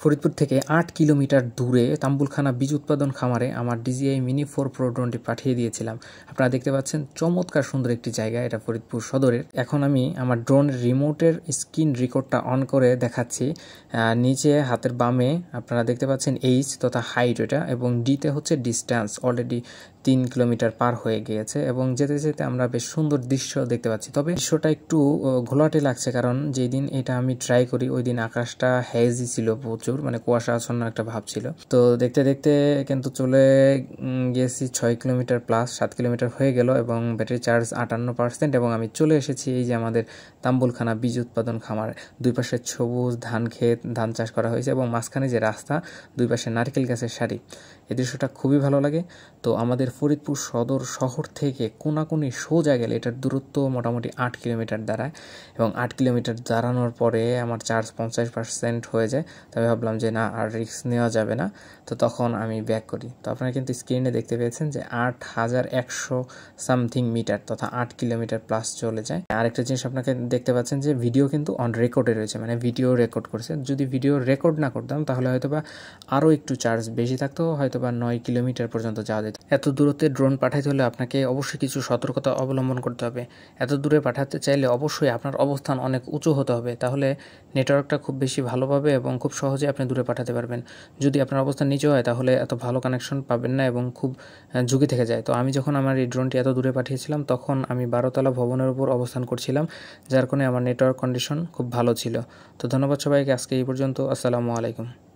ফরিদপুর থেকে ৮ কিলোমিটার দূরে তাম্বুলখানা বীজ উৎপাদন খামারে আমার DJI Mini 4 Pro ড্রোনটি পাঠিয়ে দিয়েছিলাম। আপনারা দেখতে পাচ্ছেন চমৎকার সুন্দর একটি জায়গা, এটা ফরিদপুর সদরের। এখন আমি আমার ড্রোনের রিমোটের স্ক্রিন রেকর্ডটা অন করে দেখাচ্ছি। নিচে হাতের বামে আপনারা দেখতে পাচ্ছেন H তথা হাইট এটা, এবং ডিতে হচ্ছে ডিস্ট্যান্স। অলরেডি 3 কিলোমিটার পার হয়ে গিয়েছে এবং যেতে যেতে আমরা বেশ সুন্দর দৃশ্য দেখতে পাচ্ছি। তবে দৃশ্যটা একটু ঘোলাটে লাগছে, কারণ যেই দিন এটা আমি ট্রাই করি ওই দিন আকাশটা হেজি ছিল, প্রচুর মানে কুয়াশা আচ্ছন্ন একটা ভাব ছিল। তো দেখতে দেখতে কিন্তু চলে গিয়েছি 6 কিলোমিটার প্লাস, 7 কিলোমিটার হয়ে গেল এবং ব্যাটারি চার্জ 58%, এবং আমি চলে এসেছি এই যে আমাদের তাম্বুলখানা বীজ উৎপাদন খামার। দুই পাশে সবুজ ধান ক্ষেত, ধান চাষ করা হয়েছে এবং মাঝখানে যে রাস্তা, দুই পাশে নারকেল গাছের সারি। এই দৃশ্যটা খুবই ভালো লাগে। তো আমাদের ফরিদপুর সদর শহর থেকে কোনাকুনি সোজা গেলে এটার দূরত্ব মোটামুটি 8 কিলোমিটার দাঁড়ায়, এবং 8 কিলোমিটার দাঁড়ানোর পরে আমার চার্জ 50% হয়ে যায়। তবে ভাবলাম যে না, আর রিস্ক নেওয়া যাবে না, তো তখন আমি ব্যাক করি। তো আপনারা কিন্তু স্ক্রিনে দেখতে পেয়েছেন যে 8100 সামথিং মিটার তথা 8 কিলোমিটার প্লাস চলে যায়। আরেকটা জিনিস আপনাকে দেখতে পাচ্ছেন যে ভিডিও কিন্তু অন রেকর্ডে রয়েছে, মানে ভিডিও রেকর্ড করছে। যদি ভিডিও রেকর্ড না করতাম তাহলে হয়তোবা আরও একটু চার্জ বেশি থাকতো, হয়তোবা 9 কিলোমিটার পর্যন্ত যাওয়া যেত। এত দূরত্বে ড্রোন পাঠাইতে হলে আপনাকে অবশ্যই কিছু সতর্কতা অবলম্বন করতে হবে। এত দূরে পাঠাতে চাইলে অবশ্যই আপনার অবস্থান অনেক উঁচু হতে হবে, তাহলে নেটওয়ার্কটা খুব বেশি ভালো পাবে এবং খুব সহজে আপনি দূরে পাঠাতে পারবেন। যদি আপনার অবস্থান নিচু হয় তাহলে এত ভালো কানেকশন পাবেন না এবং খুব ঝুঁকি থেকে যায়। তো আমি যখন আমার এই ড্রোনটি এত দূরে পাঠিয়েছিলাম তখন আমি 12তলা ভবনের উপর অবস্থান করছিলাম, যার কারণে আমার নেটওয়ার্ক কন্ডিশন খুব ভালো ছিল। তো ধন্যবাদ সবাইকে, আজকে এই পর্যন্ত। আসসালামু আলাইকুম।